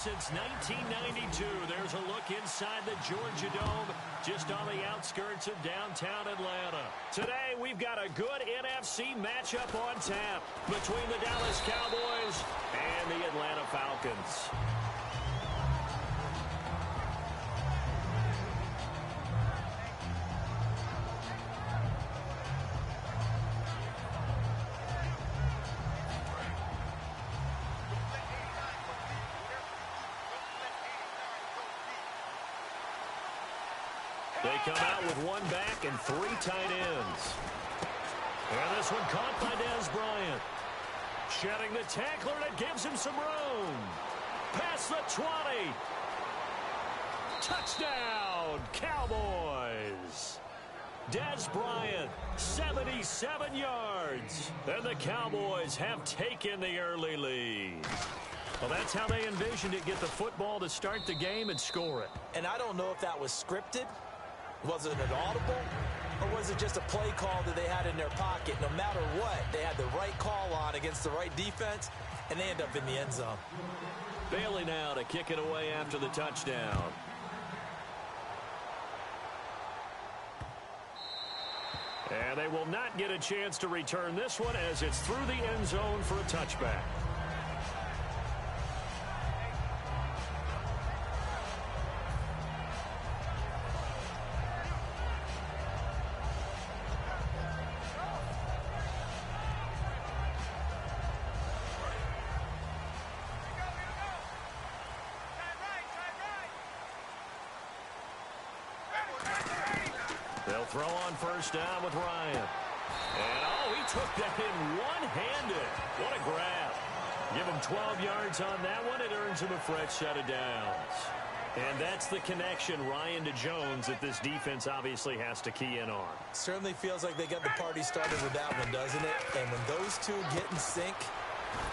Since 1992, there's a look inside the Georgia Dome, just on the outskirts of downtown Atlanta. Today, we've got a good NFC matchup on tap between the Dallas Cowboys and the Atlanta Falcons. They come out with one back and three tight ends. And this one caught by Dez Bryant. Shedding the tackler, and it gives him some room. Past the 20. Touchdown, Cowboys. Dez Bryant, 77 yards. And the Cowboys have taken the early lead. Well, that's how they envisioned it. Get the football to start the game and score it. And I don't know if that was scripted. Was it an audible, or was it just a play call that they had in their pocket? No matter what, they had the right call on against the right defense, and they end up in the end zone. Bailey now to kick it away after the touchdown. And they will not get a chance to return this one as it's through the end zone for a touchback. They'll throw on first down with Ryan. And, he took that in one-handed. What a grab. Give him 12 yards on that one. It earns him a fresh set of downs. And that's the connection, Ryan to Jones, that this defense obviously has to key in on. Certainly feels like they got the party started with that one, doesn't it? And when those two get in sync,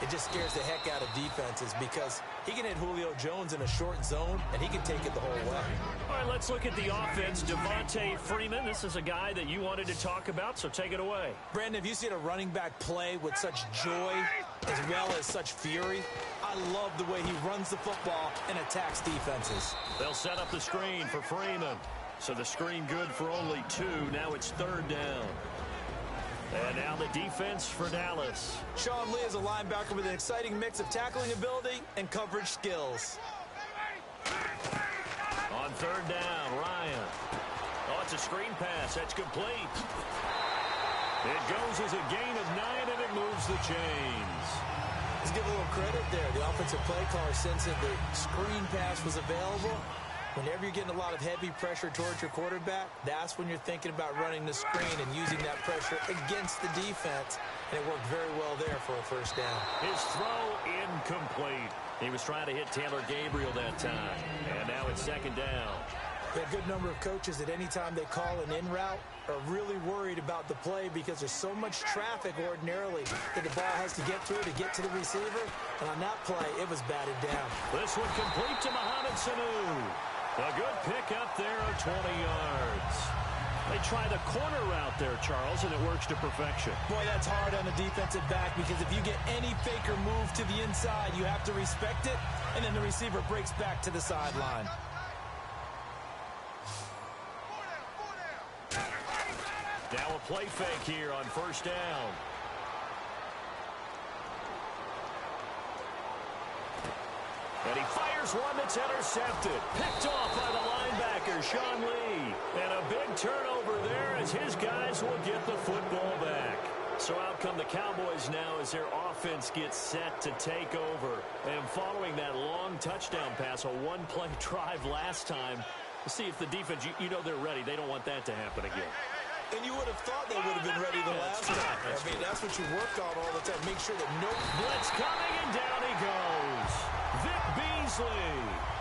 it just scares the heck out of defenses because he can hit Julio Jones in a short zone, and he can take it the whole way. All right, let's look at the offense. Devontae Freeman, this is a guy that you wanted to talk about, so take it away. Brandon, have you seen a running back play with such joy as well as such fury? I love the way he runs the football and attacks defenses. They'll set up the screen for Freeman. So the screen good for only 2. Now it's third down. And now the defense for Dallas. Sean Lee is a linebacker with an exciting mix of tackling ability and coverage skills. On third down, Ryan. It's a screen pass. That's complete. It goes as a gain of 9, and it moves the chains. Let's give a little credit there. The offensive play caller sensed that the screen pass was available. Whenever you're getting a lot of heavy pressure towards your quarterback, that's when you're thinking about running the screen and using that pressure against the defense. And it worked very well there for a first down. His throw incomplete. He was trying to hit Taylor Gabriel that time. And now it's second down. A good number of coaches at any time they call an in route are really worried about the play because there's so much traffic ordinarily that the ball has to get through to get to the receiver. And on that play, it was batted down. This one complete to Mohamed Sanu. A good pickup there of 20 yards. They try the corner route there, Charles, and it works to perfection. Boy, that's hard on the defensive back because if you get any fake or move to the inside, you have to respect it, and then the receiver breaks back to the sideline. Now a play fake here on first down. And he fires one that's intercepted. Picked off by the linebacker, Sean Lee. And a big turnover there as his guys will get the football back. So out come the Cowboys now as their offense gets set to take over. And following that long touchdown pass, a one-play drive last time, we'll see if the defense, you know they're ready. They don't want that to happen again. And you would have thought they would have been ready the last time. That's what you work on all the time. Make sure that no blitz coming, and down he goes. Vic Beasley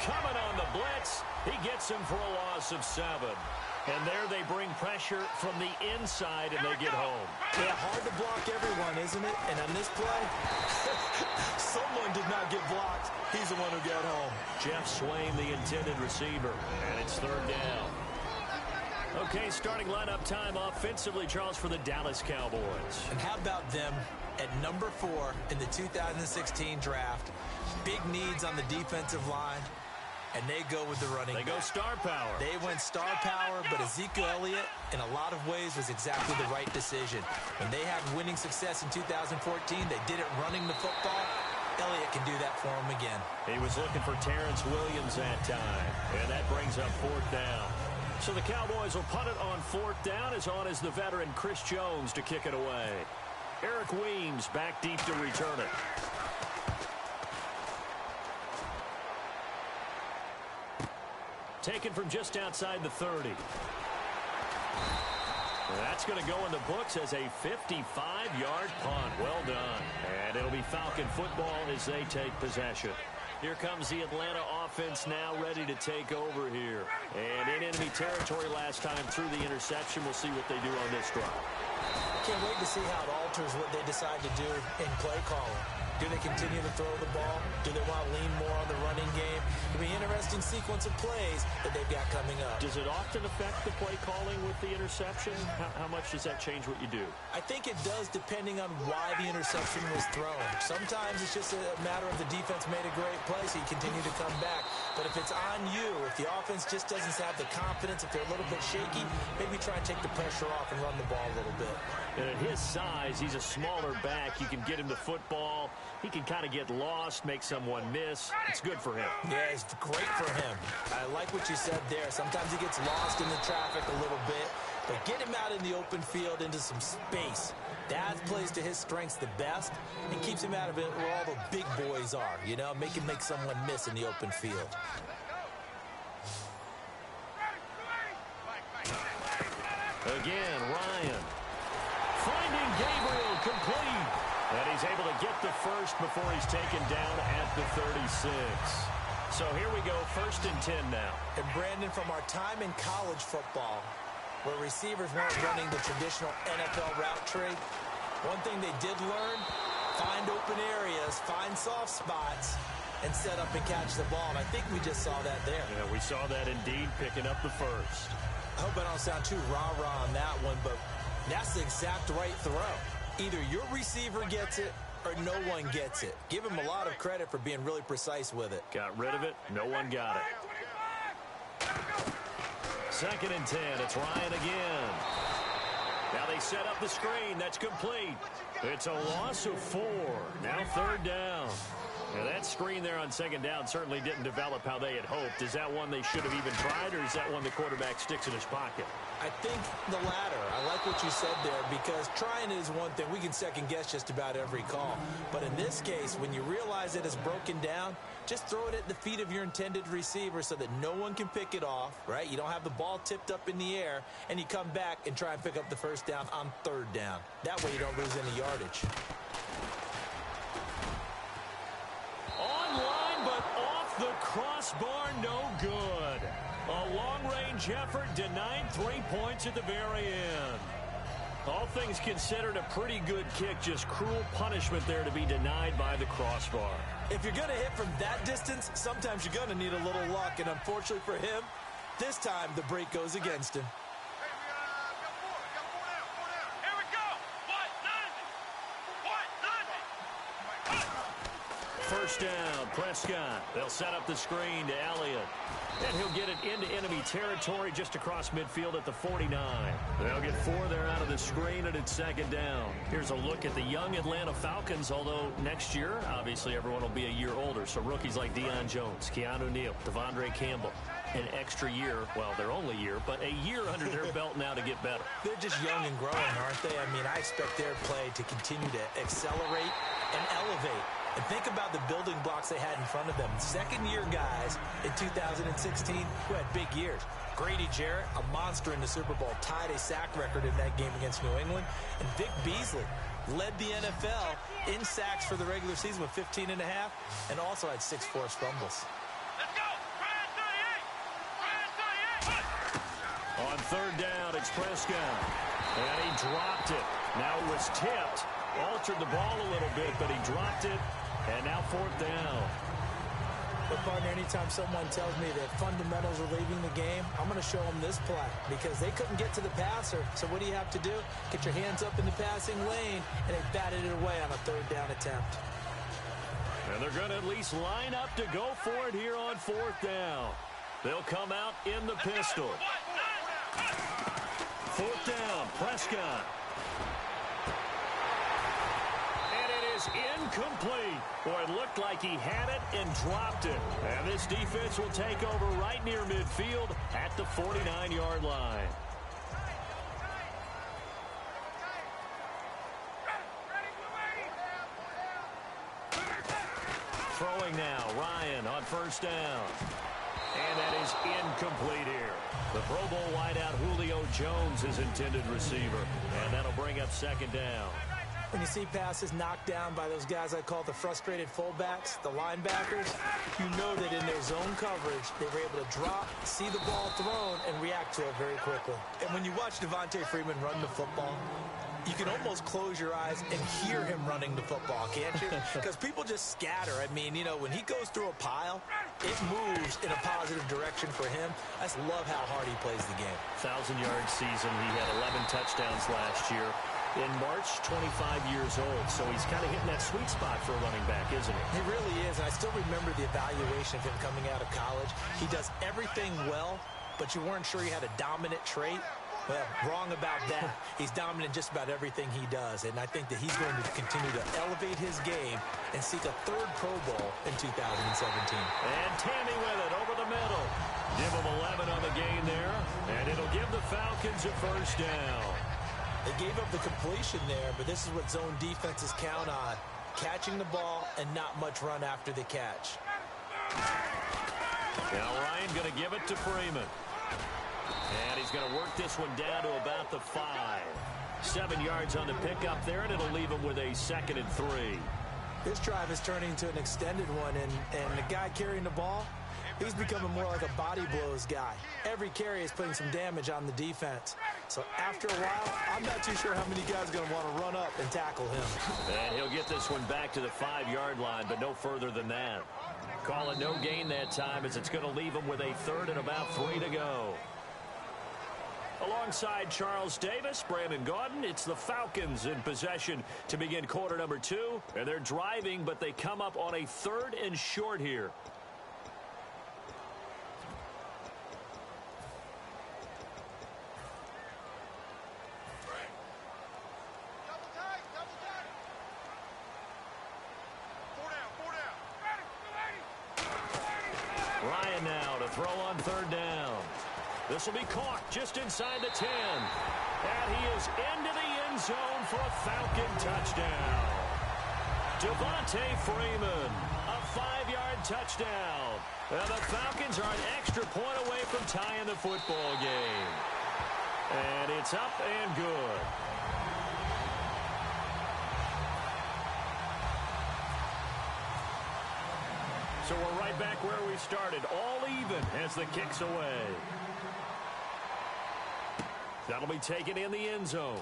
coming on the blitz. He gets him for a loss of 7. And there they bring pressure from the inside, and they get home. Yeah, hard to block everyone, isn't it? And on this play, someone did not get blocked. He's the one who got home. Jeff Swain, the intended receiver, and it's third down. Okay, starting lineup time offensively, Charles, for the Dallas Cowboys. And how about them at number 4 in the 2016 draft? big needs on the defensive line, and they go with the running back. They go star power. They went star power, but Ezekiel Elliott, in a lot of ways, was exactly the right decision. When they had winning success in 2014, they did it running the football. Elliott can do that for him again. He was looking for Terrence Williams that time, and that brings up 4th down. So the Cowboys will punt it on 4th down. As on is the veteran Chris Jones to kick it away. Eric Weems back deep to return it. Taken from just outside the 30. That's going to go in the books as a 55-yard punt. Well done. And it'll be Falcon football as they take possession. Here comes the Atlanta offense now ready to take over here. And in enemy territory last time through the interception. We'll see what they do on this drive. Can't wait to see how it alters what they decide to do in play calling. Do they continue to throw the ball? Do they want to lean more on the running game? It'll be an interesting sequence of plays that they've got coming up. Does it often affect the play calling with the interception? How much does that change what you do? I think it does depending on why the interception was thrown. Sometimes it's just a matter of the defense made a great play, so you continue to come back. But if it's on you, if the offense just doesn't have the confidence, if they're a little bit shaky, maybe try and take the pressure off and run the ball a little bit. And at his size, he's a smaller back. You can get him the football. He can kind of get lost, make someone miss. It's good for him. Yeah, it's great for him. I like what you said there. Sometimes he gets lost in the traffic a little bit, but get him out in the open field into some space. That plays to his strengths the best and keeps him out of it where all the big boys are, you know, make someone miss in the open field. Again, Ryan. Finding Gabriel complete. And he's able to get the first before he's taken down at the 36. So here we go, 1st and 10 now. And Brandon, from our time in college football, where receivers weren't running the traditional NFL route tree, one thing they did learn, find open areas, find soft spots, and set up and catch the ball. And I think we just saw that there. Yeah, we saw that indeed, picking up the first. I hope I don't sound too rah-rah on that one, but that's the exact right throw. Either your receiver gets it or no one gets it. Give him a lot of credit for being really precise with it. Got rid of it. No one got it. 2nd and 10. It's Ryan again. Now they set up the screen. That's complete. It's a loss of 4. Now 3rd down. Now that screen there on 2nd down certainly didn't develop how they had hoped. Is that one they should have even tried, or is that one the quarterback sticks in his pocket? I think the latter. I like what you said there, because trying is one thing. We can second guess just about every call. But in this case, when you realize it is broken down, just throw it at the feet of your intended receiver so that no one can pick it off, right? You don't have the ball tipped up in the air, and you come back and try and pick up the 1st down on 3rd down. That way you don't lose any yardage. Online, but off the crossbar, no good. A long-range effort denied 3 points at the very end. All things considered, a pretty good kick, just cruel punishment there to be denied by the crossbar. If you're going to hit from that distance, sometimes you're going to need a little luck, and unfortunately for him, this time the break goes against him. First down, Prescott. They'll set up the screen to Elliott. And he'll get it into enemy territory just across midfield at the 49. They'll get 4 there out of the screen, and it's 2nd down. Here's a look at the young Atlanta Falcons, although next year, obviously, everyone will be a year older. So rookies like Deion Jones, Keanu Neal, Devondre Campbell, an extra year, well, their only year, but a year under their belt now to get better. They're just young and growing, aren't they? I mean, I expect their play to continue to accelerate and elevate. And think about the building blocks they had in front of them. Second-year guys in 2016 who had big years. Grady Jarrett, a monster in the Super Bowl, tied a sack record in that game against New England. And Vic Beasley led the NFL in sacks for the regular season with 15 and a half, and also had 6 forced fumbles. Let's go! Ryan 38! On 3rd down, it's Prescott. And he dropped it. Now it was tipped. Altered the ball a little bit, but he dropped it. And now 4th down. But, partner, anytime someone tells me that fundamentals are leaving the game, I'm going to show them this play, because they couldn't get to the passer. So what do you have to do? Get your hands up in the passing lane, and they batted it away on a 3rd down attempt. And they're going to at least line up to go for it here on 4th down. They'll come out in the pistol. 4th down, Prescott. And it is incomplete. Boy, it looked like he had it and dropped it. And this defense will take over right near midfield at the 49-yard line. Throwing now, Ryan on 1st down. And that is incomplete here. The Pro Bowl wideout Julio Jones is intended receiver. And that'll bring up 2nd down. When you see passes knocked down by those guys I call the frustrated fullbacks, the linebackers, you know that in their zone coverage, they were able to drop, see the ball thrown, and react to it very quickly. And when you watch Devontae Freeman run the football, you can almost close your eyes and hear him running the football, can't you? Because people just scatter. I mean, you know, when he goes through a pile, it moves in a positive direction for him. I just love how hard he plays the game. 1,000-yard season. He had 11 touchdowns last year. In March, 25 years old. So he's kind of hitting that sweet spot for a running back, isn't he? He really is. And I still remember the evaluation of him coming out of college. He does everything well, but you weren't sure he had a dominant trait. Well, wrong about that. He's dominant in just about everything he does, and I think that he's going to continue to elevate his game and seek a 3rd Pro Bowl in 2017. And Tammy with it over the middle. Give him 11 on the gain there, and it'll give the Falcons a 1st down. They gave up the completion there, but this is what zone defenses count on, catching the ball and not much run after the catch. Now Ryan going to give it to Freeman. And he's going to work this one down to about the 5. 7 yards on the pickup there, and it'll leave him with a 2nd and 3. This drive is turning into an extended one, and the guy carrying the ball, he's becoming more like a body blows guy. Every carry is putting some damage on the defense. So after a while, I'm not too sure how many guys are going to want to run up and tackle him. And he'll get this one back to the 5-yard line, but no further than that. Call it no gain that time, as it's going to leave him with a 3rd and about 3 to go. Alongside Charles Davis, Brandon Gaudin, it's the Falcons in possession to begin quarter number 2. And they're driving, but they come up on a 3rd and short here. Ryan now to throw on 3rd down. This will be caught just inside the 10. And he is into the end zone for a Falcon touchdown. Devontae Freeman, a 5-yard touchdown. And the Falcons are an extra point away from tying the football game. And it's up and good. So we're right back where we started, all even as the kick's away. That'll be taken in the end zone.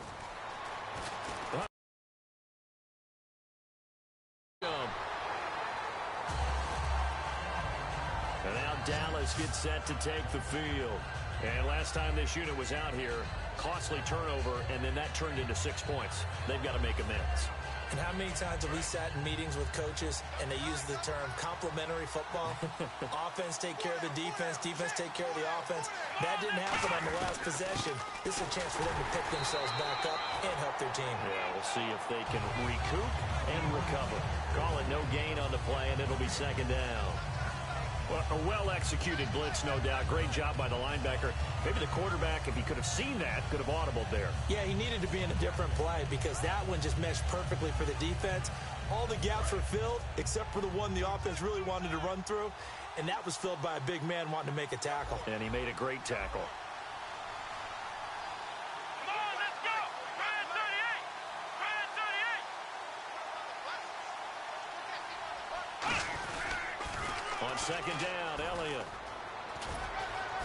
And now Dallas gets set to take the field. And last time this unit was out here, costly turnover, and then that turned into 6 points. They've got to make amends. And how many times have we sat in meetings with coaches and they use the term complementary football? Offense take care of the defense, defense take care of the offense. That didn't happen on the last possession. This is a chance for them to pick themselves back up and help their team. Yeah, we'll see if they can recoup and recover. Call it no gain on the play, and it'll be 2nd down. Well, a well-executed blitz, no doubt. Great job by the linebacker. Maybe the quarterback, if he could have seen that, could have audibled there. Yeah, he needed to be in a different play because that one just meshed perfectly for the defense. All the gaps were filled except for the one the offense really wanted to run through, and that was filled by a big man wanting to make a tackle. And he made a great tackle. Come on, let's go! Ryan 38! Ryan 38! On 2nd down, Elliott.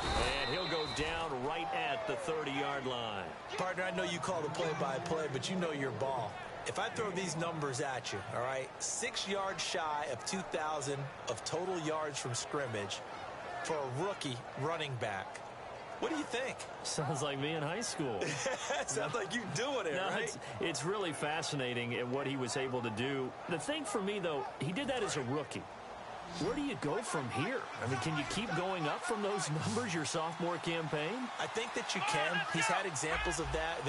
And he'll go down right at the 30-yard line. Partner, I know you call the play-by-play, but you know your ball. If I throw these numbers at you, all right, 6 yards shy of 2,000 of total yards from scrimmage for a rookie running back. What do you think? Sounds like me in high school. Sounds like you doing it, right? It's really fascinating at what he was able to do. The thing for me, though, he did that as a rookie. Where do you go from here? I mean, can you keep going up from those numbers your sophomore campaign? I think that you can. He's had examples of that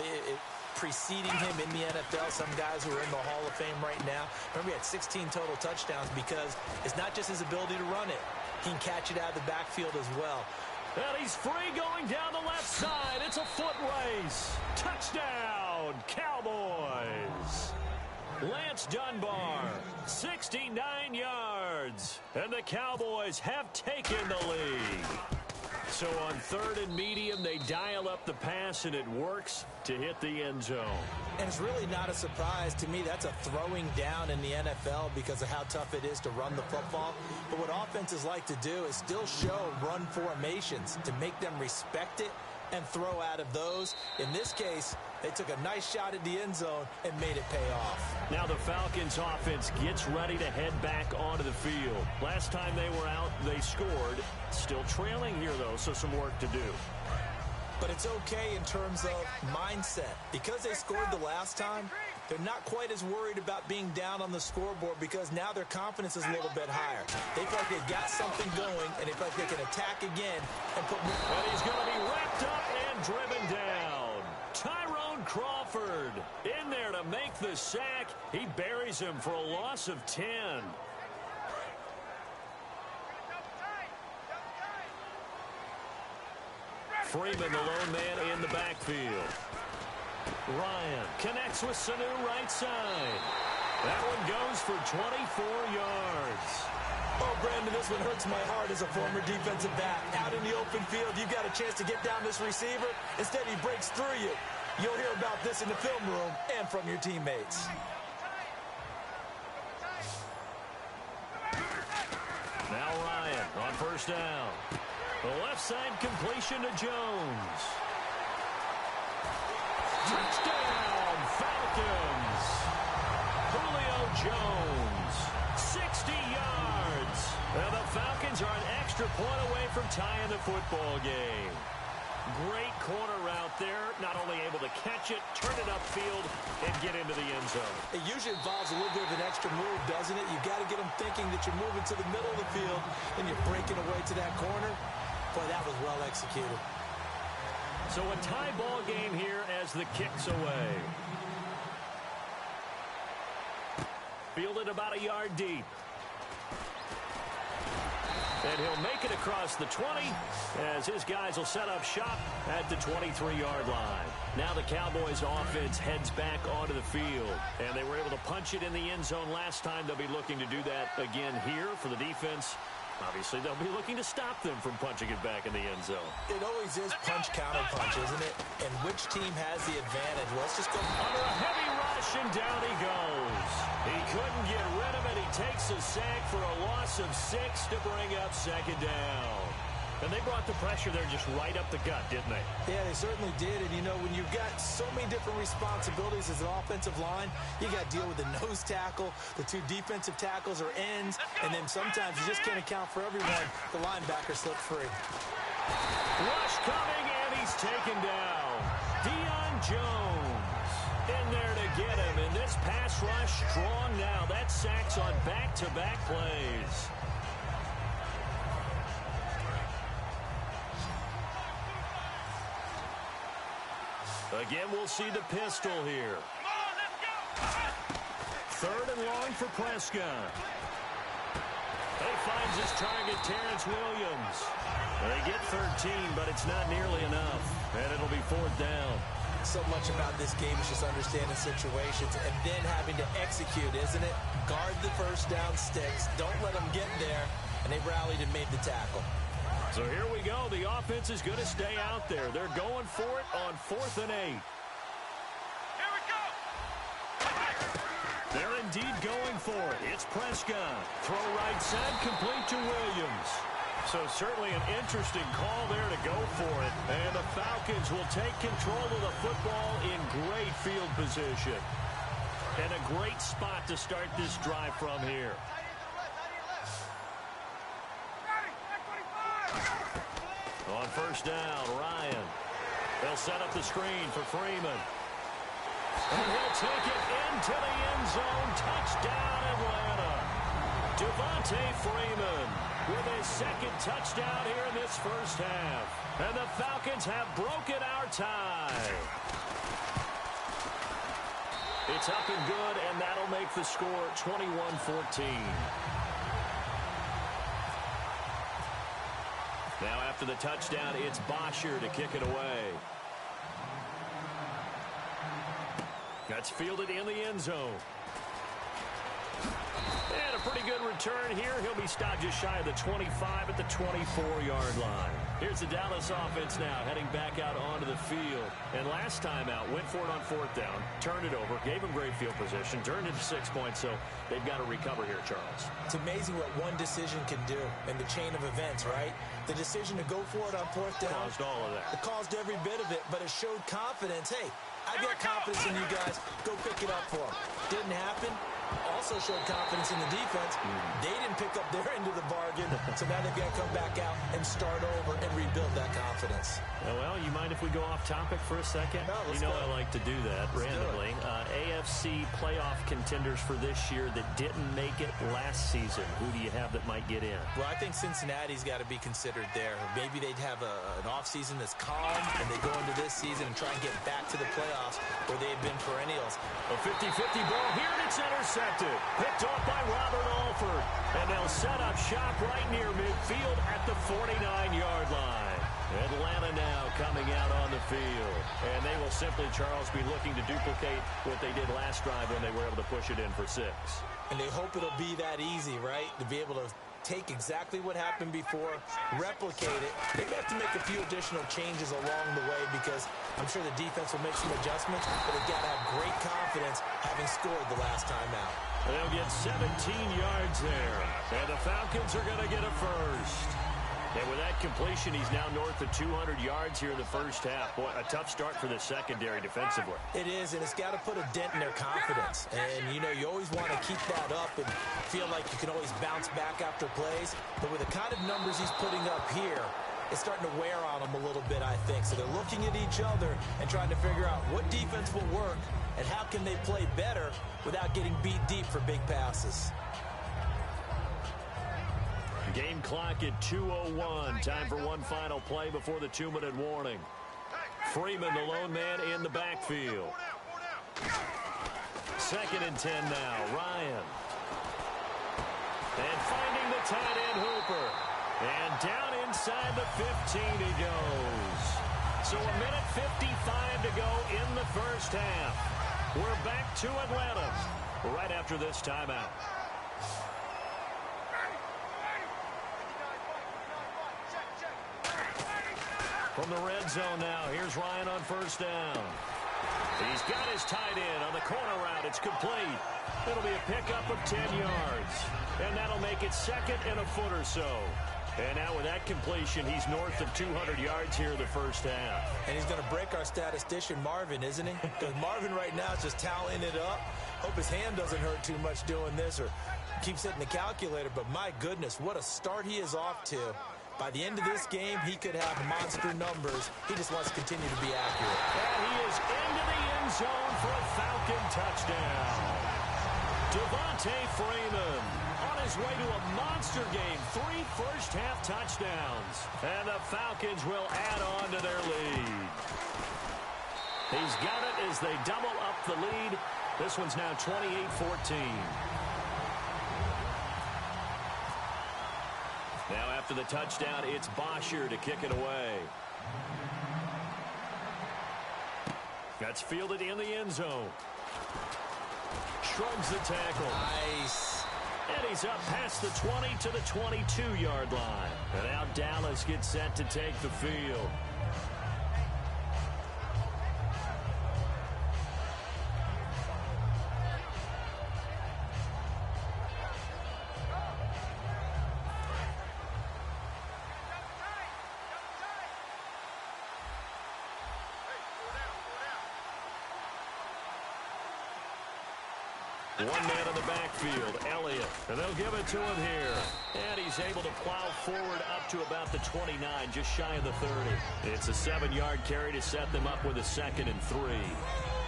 preceding him in the NFL. Some guys who are in the Hall of Fame right now. Remember, he had 16 total touchdowns because it's not just his ability to run it. He can catch it out of the backfield as well. And he's free going down the left side. It's a foot race. Touchdown, Cowboys. Lance Dunbar, 69 yards. And the Cowboys have taken the lead. So on 3rd and medium, they dial up the pass, and it works to hit the end zone. And it's really not a surprise to me. That's a throwing down in the NFL because of how tough it is to run the football. But what offenses like to do is still show run formations to make them respect it and throw out of those. In this case, they took a nice shot at the end zone and made it pay off. Now the Falcons offense gets ready to head back onto the field. Last time they were out, they scored. Still trailing here, though, so some work to do. But it's okay in terms of mindset. Because they scored the last time, they're not quite as worried about being down on the scoreboard because now their confidence is a little bit higher. They feel like they've got something going, and they feel like they can attack again and put more. And he's going to be wrapped up and driven down. Tyrone Crawford in there to make the sack. He buries him for a loss of 10. Freeman, the lone man in the backfield. Ryan connects with Sanu right side. That one goes for 24 yards. Oh, Brandon, this one hurts my heart as a former defensive back. Out in the open field, you've got a chance to get down this receiver. Instead, he breaks through you. You'll hear about this in the film room and from your teammates. Now Ryan on 1st down. The left side completion to Jones. Touchdown, Falcons. Julio Jones, 60 yards. And the Falcons are an extra point away from tying the football game. Great corner route there. Not only able to catch it, turn it upfield, and get into the end zone. It usually involves a little bit of an extra move, doesn't it? You've got to get them thinking that you're moving to the middle of the field, and you're breaking away to that corner. Boy, that was well executed. So a tie ball game here as the kick's away. Fielded about a yard deep. And he'll make it across the 20 as his guys will set up shop at the 23-yard line. Now the Cowboys offense heads back onto the field. And they were able to punch it in the end zone last time. They'll be looking to do that again here for the defense. Obviously, they'll be looking to stop them from punching it back in the end zone. It always is punch-counter-punch, isn't it? And which team has the advantage? Well, let's just go under a heavy rush, and down he goes. He couldn't get rid of it. He takes a sack for a loss of 6 to bring up 2nd down. And they brought the pressure there just right up the gut, didn't they? Yeah, they certainly did. And, you know, when you've got so many different responsibilities as an offensive line, you got to deal with the nose tackle, the 2 defensive tackles or ends, and then sometimes you just can't account for everyone. The linebacker slipped free. Rush coming, and he's taken down. Deion Jones in there to get him. And this pass rush strong now. That sack's on back-to-back plays. Again, we'll see the pistol here. 3rd and long for Prescott. He finds his target, Terrence Williams. They get 13, but it's not nearly enough. And it'll be 4th down. So much about this game is just understanding situations and then having to execute, isn't it? Guard the 1st down sticks. Don't let them get there. And they rallied and made the tackle. So here we go. The offense is going to stay out there. They're going for it on 4th and 8. Here we go. They're indeed going for it. It's Prescott. Throw right side, complete to Williams. So certainly an interesting call there to go for it. And the Falcons will take control of the football in great field position. And a great spot to start this drive from here. On first down, Ryan. They'll set up the screen for Freeman. And he'll take it into the end zone. Touchdown, Atlanta. Devontae Freeman with his second touchdown here in this first half. And the Falcons have broken our tie. It's up and good, and that'll make the score 21-14. Now after the touchdown, it's Bosher to kick it away. That's fielded in the end zone. And a pretty good return here. He'll be stopped just shy of the 25 at the 24-yard line. Here's the Dallas offense now heading back out onto the field. And last time out, went for it on fourth down, turned it over, gave him great field position, turned it to 6 points, so they've got to recover here, Charles. It's amazing what one decision can do in the chain of events, right? The decision to go for it on fourth down. Caused all of that. It caused every bit of it, but it showed confidence. Hey, I've got confidence in you guys. Go pick it up for them. Didn't happen. Also showed confidence in the defense. They didn't pick up their end of the bargain, so now they've got to come back out and start over and rebuild that confidence. Well, you mind if we go off topic for a second? No, let's you know go. I like to do that randomly. AFC playoff contenders for this year that didn't make it last season. Who do you have that might get in? Well, I think Cincinnati's got to be considered there. Maybe they'd have an offseason that's calm, and they go into this season and try and get back to the playoffs where they've been perennials. A 50-50 ball here, and it's intercepted. Picked off by Robert Alford. And they'll set up shop right near midfield at the 49-yard line. Atlanta now coming out on the field. And they will simply, Charles, be looking to duplicate what they did last drive when they were able to push it in for 6. And they hope it'll be that easy, right? To be able to take exactly what happened before, replicate it. They may have to make a few additional changes along the way because I'm sure the defense will make some adjustments, but they've got to have great confidence having scored the last time out. They'll get 17 yards there. And the Falcons are going to get a first. And with that completion, he's now north of 200 yards here in the first half. Boy, a tough start for the secondary defensively. It is, and it's got to put a dent in their confidence. And, you know, you always want to keep that up and feel like you can always bounce back after plays. But with the kind of numbers he's putting up here, it's starting to wear on them a little bit, I think. So they're looking at each other and trying to figure out what defense will work and how can they play better without getting beat deep for big passes. Game clock at 2:01. Time for one final play before the 2-minute warning. Freeman, the lone man in the backfield. 2nd and 10 now. Ryan. And finding the tight end Hooper. And down inside the 15 he goes. So 1:55 to go in the first half. We're back to Atlanta right after this timeout. From the red zone now, here's Ryan on first down. He's got his tight end on the corner route. It's complete. It'll be a pickup of 10 yards. And that'll make it 2nd and a foot or so. And now with that completion, he's north of 200 yards here in the first half. And he's going to break our statistician, Marvin, isn't he? Because Marvin right now is just tallying it up. Hope his hand doesn't hurt too much doing this or keeps hitting the calculator. But my goodness, what a start he is off to. By the end of this game, he could have monster numbers. He just wants to continue to be accurate. And he is into the end zone for a Falcon touchdown. Devontae Freeman on his way to a monster game. 3 first-half touchdowns. And the Falcons will add on to their lead. He's got it as they double up the lead. This one's now 28-14. Now after the touchdown, it's Bosher to kick it away. That's fielded in the end zone. Shrugs the tackle. Nice. And he's up past the 20 to the 22-yard line. And now Dallas gets set to take the field. One man in the backfield, Elliott, and they'll give it to him here. And he's able to plow forward up to about the 29, just shy of the 30. It's a 7-yard carry to set them up with a 2nd and 3.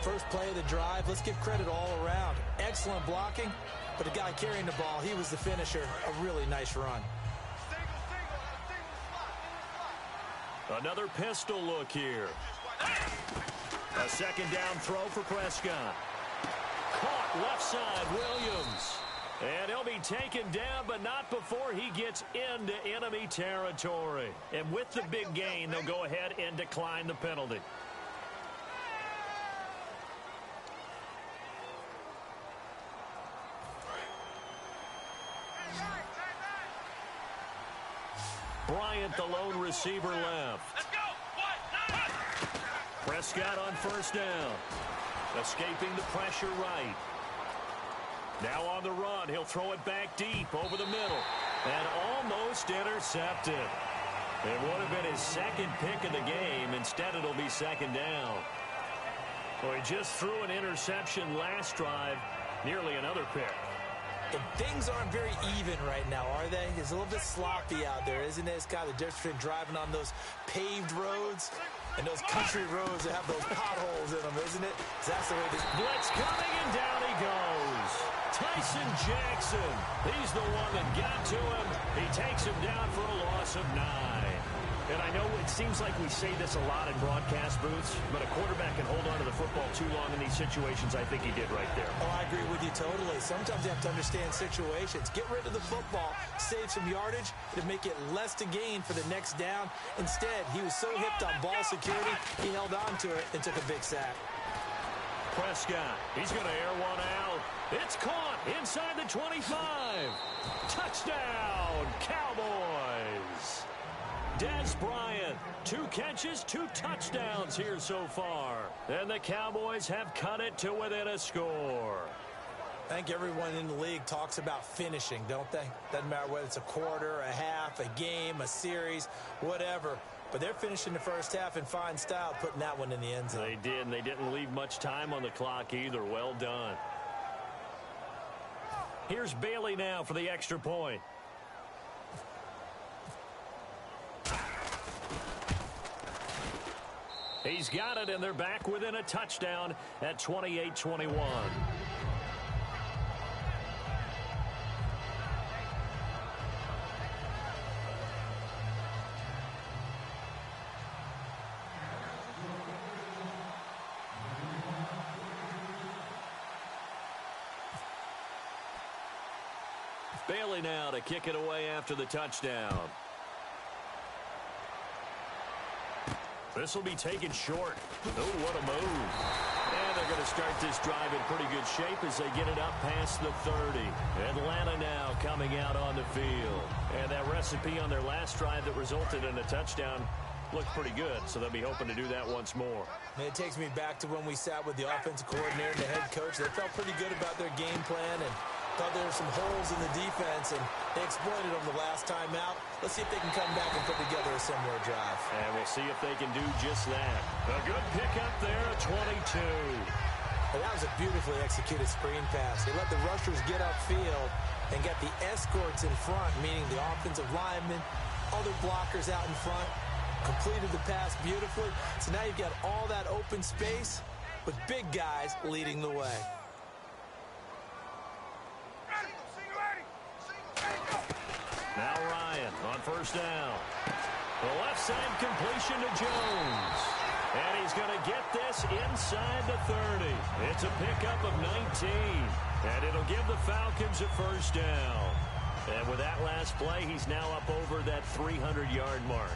First play of the drive, let's give credit all around. Excellent blocking, but the guy carrying the ball, he was the finisher. A really nice run. Another pistol look here. A 2nd down throw for Prescott. Caught left side, Williams. And he'll be taken down, but not before he gets into enemy territory. And with the big gain, they'll go ahead and decline the penalty. Bryant, the lone receiver, left. Let's go. Prescott on 1st down. Escaping the pressure right. Now on the run, he'll throw it back deep over the middle. And almost intercepted. It would have been his 2nd pick of the game. Instead, it'll be 2nd down. Well, he just threw an interception last drive. Nearly another pick. And things aren't very even right now, are they? It's a little bit sloppy out there, isn't it? It's kind of the difference between driving on those paved roads and those country roads that have those potholes in them, isn't it? That's the way this... Blitz coming, and down he goes. Tyson Jackson. He's the one that got to him. He takes him down for a loss of 9. And I know it seems like we say this a lot in broadcast booths, but a quarterback can hold on to the football too long in these situations. I think he did right there. Oh, I agree with you totally. Sometimes you have to understand situations. Get rid of the football, save some yardage to make it less to gain for the next down. Instead, he was so hipped on ball security, he held on to it and took a big sack. Prescott, he's going to air one out. It's caught inside the 25. Touchdown, Cowboys. Dez Bryant, 2 catches, 2 touchdowns here so far. And the Cowboys have cut it to within a score. I think everyone in the league talks about finishing, don't they? Doesn't matter whether it's a quarter, a half, a game, a series, whatever. But they're finishing the first half in fine style, putting that one in the end zone. They did, and they didn't leave much time on the clock either. Well done. Here's Bailey now for the extra point. He's got it, and they're back within a touchdown at 28-21. Bailey now to kick it away after the touchdown. This will be taken short. Oh, what a move. And they're going to start this drive in pretty good shape as they get it up past the 30. Atlanta now coming out on the field. And that recipe on their last drive that resulted in a touchdown looked pretty good, so they'll be hoping to do that once more. And it takes me back to when we sat with the offensive coordinator and the head coach. They felt pretty good about their game plan and thought there were some holes in the defense, and they exploited them the last time out. Let's see if they can come back and put together a similar drive. And we'll see if they can do just that. A good pickup there at 22. And that was a beautifully executed screen pass. They let the rushers get upfield and get the escorts in front, meaning the offensive linemen, other blockers out in front, completed the pass beautifully. So now you've got all that open space with big guys leading the way. Now Ryan on first down. The left side completion to Jones. And he's going to get this inside the 30. It's a pickup of 19. And it'll give the Falcons a first down. And with that last play, he's now up over that 300-yard mark.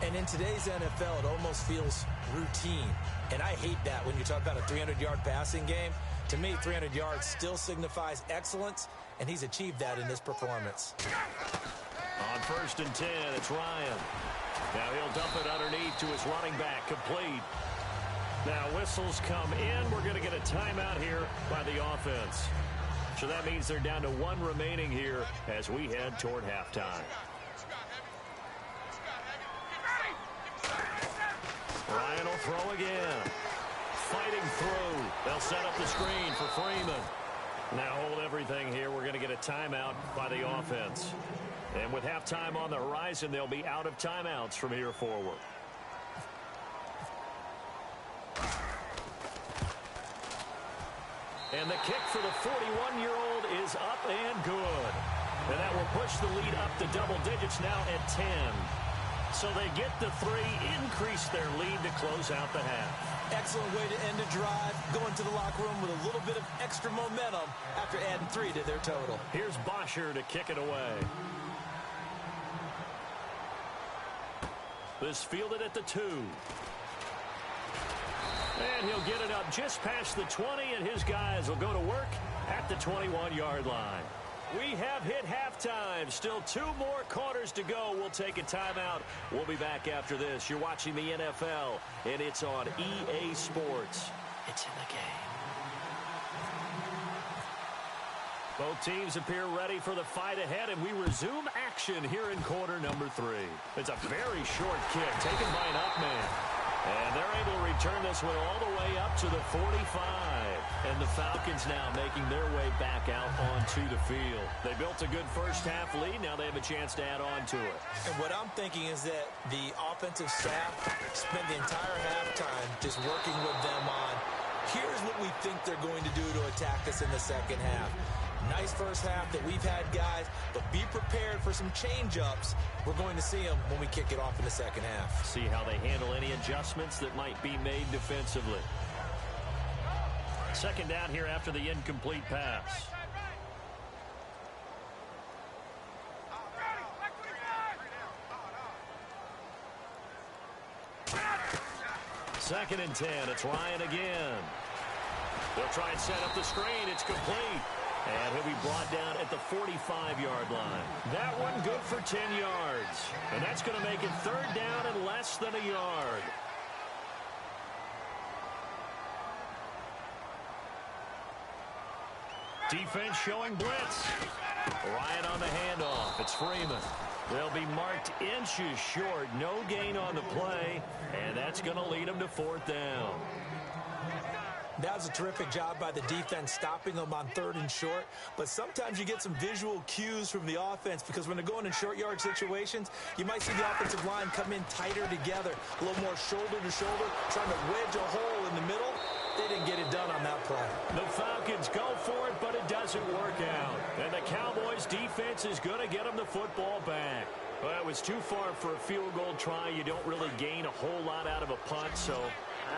And in today's NFL, it almost feels routine. And I hate that when you talk about a 300-yard passing game. To me, 300 yards still signifies excellence, and he's achieved that in this performance. On first and 10, it's Ryan. Now he'll dump it underneath to his running back, complete. Now whistles come in. We're going to get a timeout here by the offense. So that means they're down to 1 remaining here as we head toward halftime. Ryan will throw again. Fighting through. They'll set up the screen for Freeman. Now hold everything here. We're going to get a timeout by the offense. And with halftime on the horizon, they'll be out of timeouts from here forward. And the kick for the 41-year-old is up and good. And that will push the lead up to double digits now at 10. So they get the 3, increase their lead to close out the half. Excellent way to end a drive, going to the locker room with a little bit of extra momentum after adding 3 to their total. Here's Bosher to kick it away. This fielded at the 2. And he'll get it up just past the 20, and his guys will go to work at the 21-yard line. We have hit halftime. Still 2 more quarters to go. We'll take a timeout. We'll be back after this. You're watching the NFL, and it's on EA Sports. It's in the game. Both teams appear ready for the fight ahead, and we resume action here in quarter number 3. It's a very short kick taken by an up man. And they're able to return this one all the way up to the 45. And the Falcons now making their way back out onto the field. They built a good first half lead. Now they have a chance to add on to it. And what I'm thinking is that the offensive staff spent the entire halftime just working with them on, here's what we think they're going to do to attack us in the second half. Nice first half that we've had, guys, but be prepared for some change-ups. We're going to see them when we kick it off in the second half. See how they handle any adjustments that might be made defensively. Second down here after the incomplete pass. Second and 10. It's Ryan again. They'll try and set up the screen. It's complete. And he'll be brought down at the 45-yard line. That one good for 10 yards. And that's going to make it third down and less than a yard. Defense showing blitz. Ryan on the handoff. It's Freeman. They'll be marked inches short. No gain on the play. And that's going to lead them to fourth down. That was a terrific job by the defense stopping them on third and short. But sometimes you get some visual cues from the offense because when they're going in short yard situations, you might see the offensive line come in tighter together, a little more shoulder to shoulder, trying to wedge a hole in the middle. They didn't get it done on that play. The Falcons go for it, but it doesn't work out. And the Cowboys defense is going to get them the football back. Well, it was too far for a field goal try. You don't really gain a whole lot out of a punt, so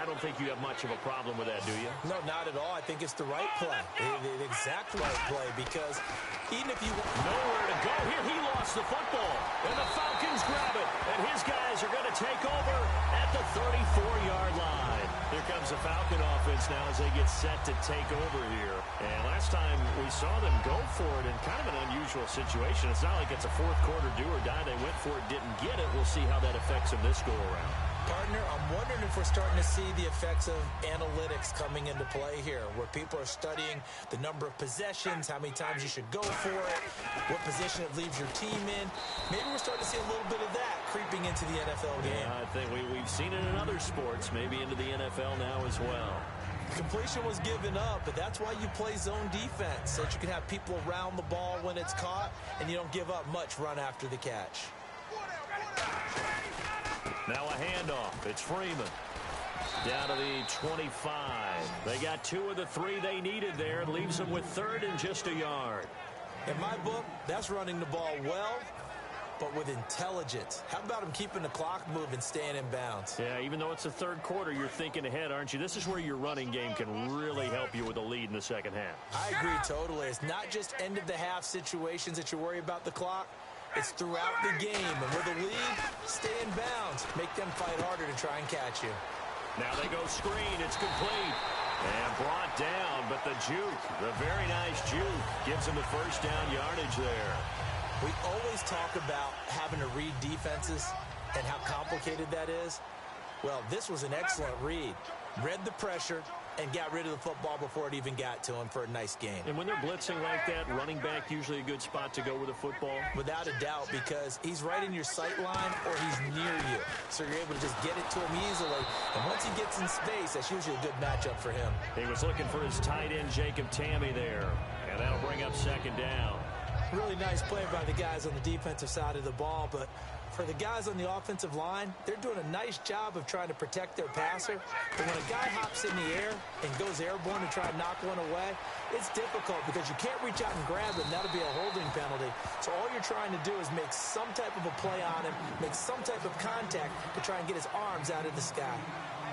I don't think you have much of a problem with that, do you? No, not at all. I think it's the right play, the exact right play, because even if you nowhere to go here, he lost the football, and the Falcons grab it, and his guys are going to take over at the 34-yard line. Here comes the Falcon offense now as they get set to take over here. And last time we saw them go for it in kind of an unusual situation. It's not like it's a fourth quarter do or die. They went for it, didn't get it. We'll see how that affects them this go around. Partner, I'm wondering if we're starting to see the effects of analytics coming into play here, where people are studying the number of possessions, how many times you should go for it, what position it leaves your team in. Maybe we're starting to see a little bit of that creeping into the NFL game. Yeah, I think we've seen it in other sports, maybe into the NFL now as well. Completion was given up, but that's why you play zone defense, so that you can have people around the ball when it's caught, and you don't give up much run after the catch. Now a handoff. It's Freeman. Down to the 25. They got 2 of the 3 they needed there. It leaves them with third and just a yard. In my book, that's running the ball well, but with intelligence. How about him keeping the clock moving, staying in bounds? Yeah, even though it's the third quarter, you're thinking ahead, aren't you? This is where your running game can really help you with a lead in the second half. I agree totally. It's not just end-of-the-half situations that you worry about the clock. It's throughout the game. And with a lead, stay in bounds. Make them fight harder to try and catch you. Now they go screen. It's complete. And brought down, but the juke, the very nice juke, gives them the first down yardage there. We always talk about having to read defenses and how complicated that is. Well, this was an excellent read. Read the pressure and got rid of the football before it even got to him for a nice gain. And when they're blitzing like that, running back usually a good spot to go with the football? Without a doubt, because he's right in your sight line or he's near you. So you're able to just get it to him easily. And once he gets in space, that's usually a good matchup for him. He was looking for his tight end, Jacob Tamme, there. And that'll bring up second down. Really nice play by the guys on the defensive side of the ball, but for the guys on the offensive line, they're doing a nice job of trying to protect their passer. But when a guy hops in the air and goes airborne to try and knock one away, it's difficult because you can't reach out and grab him. That'll be a holding penalty. So all you're trying to do is make some type of a play on him, make some type of contact to try and get his arms out of the sky.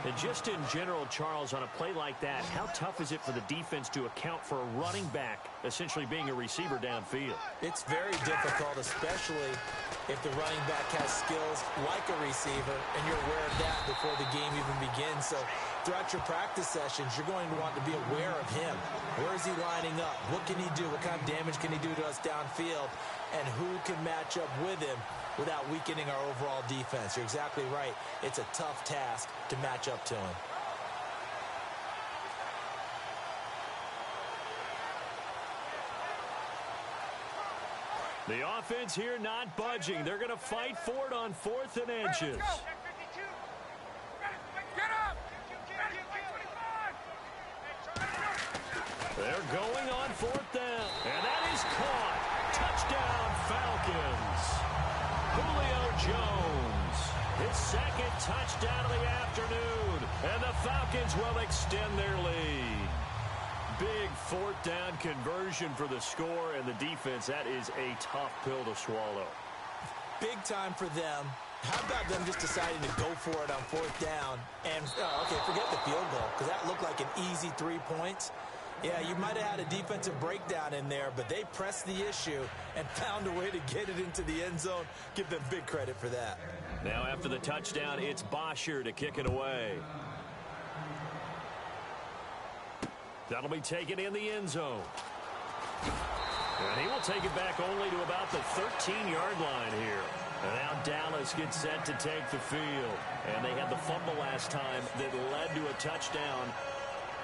And just in general, Charles, on a play like that, how tough is it for the defense to account for a running back essentially being a receiver downfield? It's very difficult, especially if the running back has skills like a receiver, and you're aware of that before the game even begins. So throughout your practice sessions, you're going to want to be aware of him. Where is he lining up? What can he do? What kind of damage can he do to us downfield? And who can match up with him without weakening our overall defense? You're exactly right. It's a tough task to match up to him. The offense here not budging. They're going to fight for it on 4th and inches. They're going on 4th down. And that is caught. Touchdown, Falcons. Julio Jones. His second touchdown of the afternoon. And the Falcons will extend their lead. Big 4th down conversion for the score, and the defense, that is a tough pill to swallow. Big time for them. How about them just deciding to go for it on 4th down? And, okay, forget the field goal, because that looked like an easy 3 points. Yeah, you might have had a defensive breakdown in there, but they pressed the issue and found a way to get it into the end zone. Give them big credit for that. Now after the touchdown, it's Bosher to kick it away. That'll be taken in the end zone. And he will take it back only to about the 13-yard line here. And now Dallas gets set to take the field. And they had the fumble last time that led to a touchdown.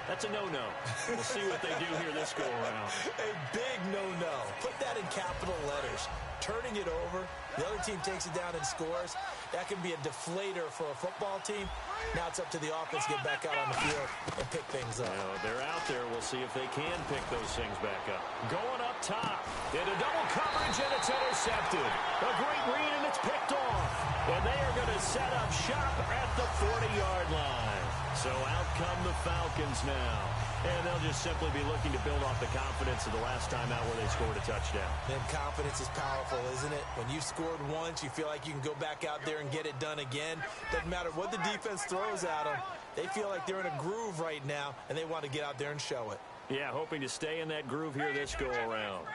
That's a no-no. We'll see what they do here this go-around. A big no-no. Put that in capital letters. Turning it over, the other team takes it down and scores. That can be a deflator for a football team. Now it's up to the offense to get back out on the field and pick things up. Now, they're out there. We'll see if they can pick those things back up. Going up top. Into double coverage, and it's intercepted. A great read, and it's picked off. And they are going to set up shop at the 40-yard line. So out come the Falcons now. And they'll just simply be looking to build off the confidence of the last time out where they scored a touchdown. And confidence is powerful, isn't it? When you've scored once, you feel like you can go back out there and get it done again. Doesn't matter what the defense throws at them. They feel like they're in a groove right now, and they want to get out there and show it. Yeah, hoping to stay in that groove here this go-around.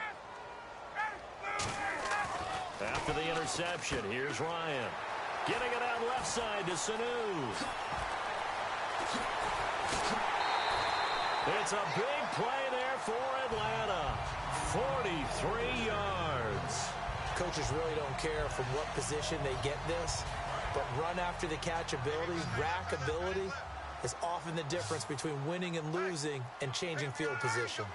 After the interception, here's Ryan. Getting it out left side to Sanu. It's a big play there for Atlanta. 43 yards. Coaches really don't care from what position they get this, but run after the catch ability, rack ability is often the difference between winning and losing and changing field position.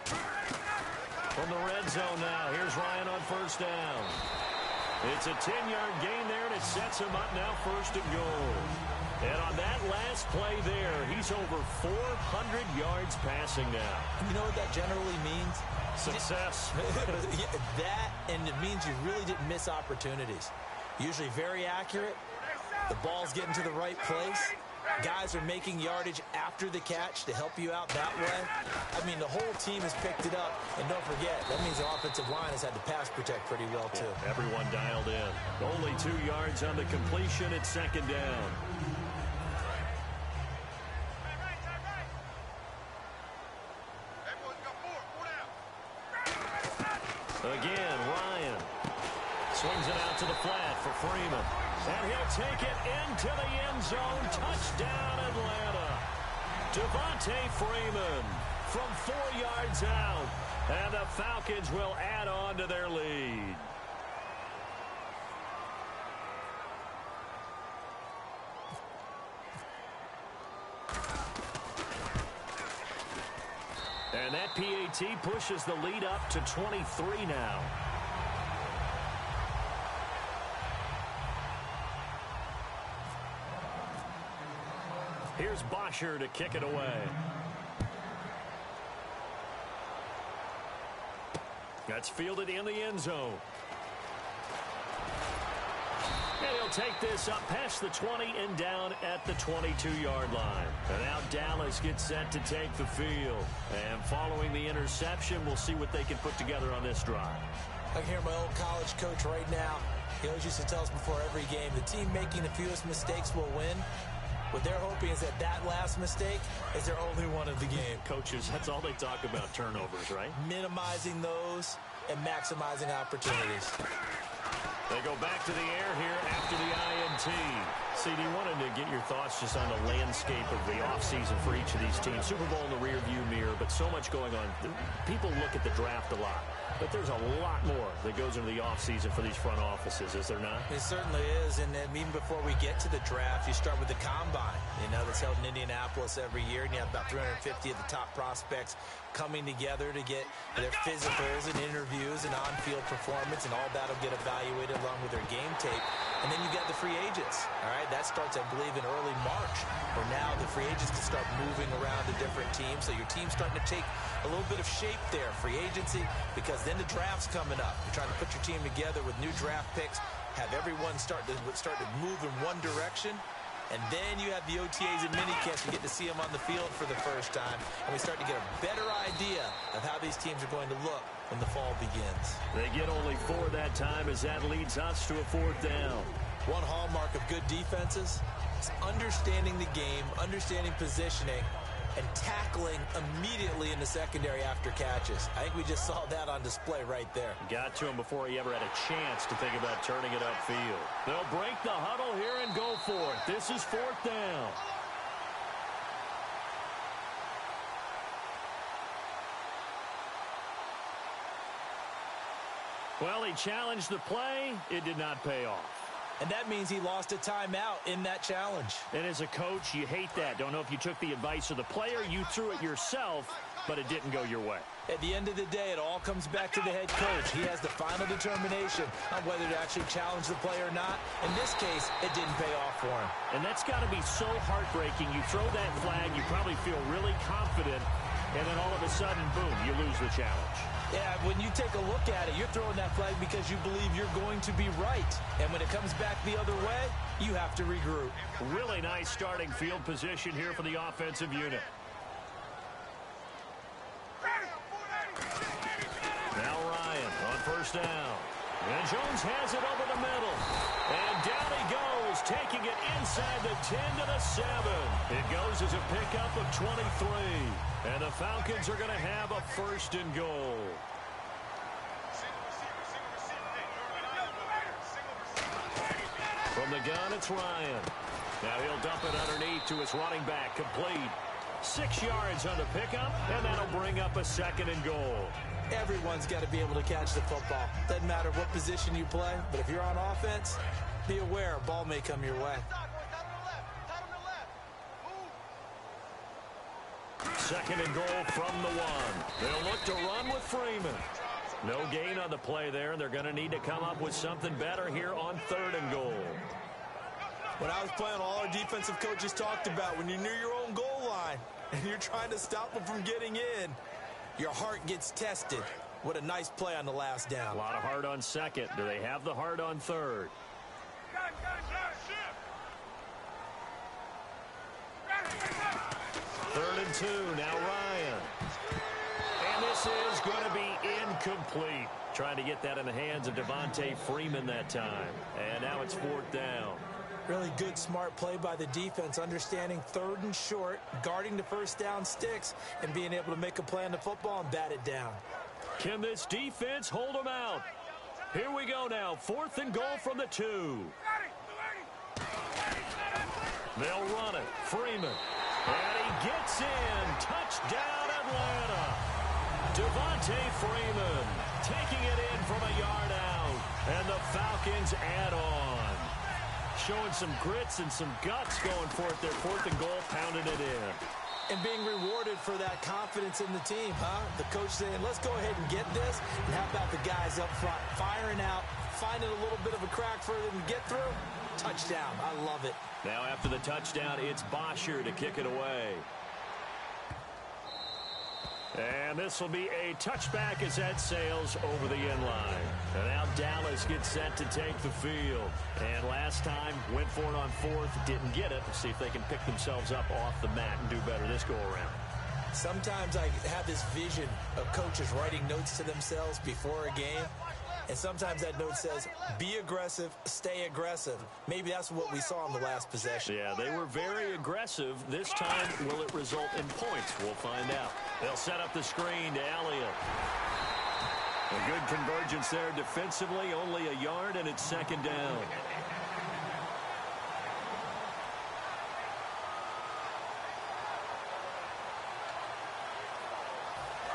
From the red zone now, here's Ryan on 1st down. It's a 10-yard gain there, and it sets him up now 1st and goal. And on that last play there, he's over 400 yards passing now. You know what that generally means? Success. Yeah, that, and it means you really didn't miss opportunities. Usually very accurate. The ball's getting to the right place. Guys are making yardage after the catch to help you out that way. I mean, the whole team has picked it up. And don't forget, that means the offensive line has had to pass protect pretty well, too. Yeah, everyone dialed in. Only 2 yards on the completion at 2nd down. Again, Ryan swings it out to the flat for Freeman. And he'll take it into the end zone. Touchdown, Atlanta. Devontae Freeman from 4 yards out. And the Falcons will add on to their lead. And that PAT pushes the lead up to 23 now. Here's Bosher to kick it away. That's fielded in the end zone. And he'll take this up past the 20 and down at the 22-yard line. And now Dallas gets set to take the field. And following the interception, we'll see what they can put together on this drive. I can hear my old college coach right now. He always used to tell us before every game, the team making the fewest mistakes will win. What they're hoping is that that last mistake is their only one of the game. Coaches, that's all they talk about, turnovers, right? Minimizing those and maximizing opportunities. They go back to the air here after the INT. CD, wanted to get your thoughts just on the landscape of the offseason for each of these teams. Super Bowl in the rearview mirror, but so much going on. People look at the draft a lot, but there's a lot more that goes into the offseason for these front offices, is there not? It certainly is, and then even before we get to the draft, you start with the combine, that's held in Indianapolis every year, and you have about 350 of the top prospects coming together to get their physicals and interviews and on-field performance, and all that will get evaluated along with their game tape. And then you got the free agents, all right? That starts, I believe, in early March, where now the free agents can start moving around to different teams, so your team's starting to take a little bit of shape there, free agency, because then the draft's coming up. You're trying to put your team together with new draft picks, have everyone start to move in one direction, and then you have the OTAs and minicamps. You get to see them on the field for the first time, and we start to get a better idea of how these teams are going to look when the fall begins. They get only 4 that time as that leads us to a 4th down. One hallmark of good defenses is understanding the game, understanding positioning, and tackling immediately in the secondary after catches. I think we just saw that on display right there. Got to him before he ever had a chance to think about turning it upfield. They'll break the huddle here and go for it. This is 4th down. Well, he challenged the play. It did not pay off. And that means he lost a timeout in that challenge. And as a coach, you hate that. Don't know if you took the advice of the player. You threw it yourself, but it didn't go your way. At the end of the day, it all comes back to the head coach. He has the final determination on whether to actually challenge the play or not. In this case, it didn't pay off for him. And that's got to be so heartbreaking. You throw that flag, you probably feel really confident, and then all of a sudden, boom, you lose the challenge. Yeah, when you take a look at it, you're throwing that flag because you believe you're going to be right. And when it comes back the other way, you have to regroup. Really nice starting field position here for the offensive unit. Now Ryan on 1st down. And Jones has it over the middle. And down he goes, taking it inside the 10 to the 7. It goes as a pickup of 23. And the Falcons are going to have a 1st and goal. From the gun, it's Ryan. Now he'll dump it underneath to his running back, complete. 6 yards on the pickup, and that'll bring up a 2nd and goal. Everyone's got to be able to catch the football. Doesn't matter what position you play, but if you're on offense, be aware a ball may come your way. 2nd and goal from the 1. They'll look to run with Freeman. No gain on the play there, and they're going to need to come up with something better here on 3rd and goal. When I was playing, all our defensive coaches talked about when you're near your own goal line and you're trying to stop them from getting in, your heart gets tested. What a nice play on the last down. A lot of heart on 2nd. Do they have the heart on 3rd? 3rd and 2, now Ryan. And this is going to be incomplete. Trying to get that in the hands of Devontae Freeman that time. And now it's 4th down. Really good, smart play by the defense, understanding 3rd and short, guarding the 1st down sticks, and being able to make a play on the football and bat it down. Can this defense hold them out? Here we go now, 4th and goal from the 2. They'll run it. Freeman. And he gets in. Touchdown, Atlanta. Devontae Freeman taking it in from a yard out. And the Falcons add on. Showing some grits and some guts going for it. Their 4th and goal, pounding it in. And being rewarded for that confidence in the team, huh? The coach saying, let's go ahead and get this. And how about the guys up front firing out, finding a little bit of a crack for them to get through? Touchdown. I love it. Now after the touchdown, it's Bosher to kick it away. And this will be a touchback as that sails over the end line. And now Dallas gets set to take the field. And last time, went for it on fourth, didn't get it. Let's see if they can pick themselves up off the mat and do better this go-around. Sometimes I have this vision of coaches writing notes to themselves before a game. And sometimes that note says, be aggressive, stay aggressive. Maybe that's what we saw in the last possession. Yeah, they were very aggressive. This time, will it result in points? We'll find out. They'll set up the screen to Elliott. A good convergence there defensively, only a yard, and it's second down.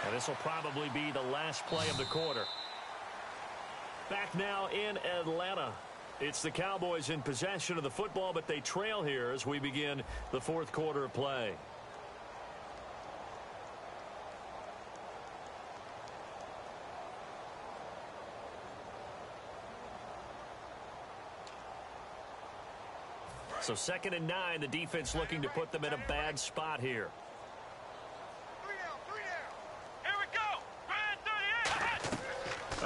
And this will probably be the last play of the quarter. Back now in Atlanta. It's the Cowboys in possession of the football, but they trail here as we begin the fourth quarter of play. So 2nd and 9, the defense looking to put them in a bad spot here.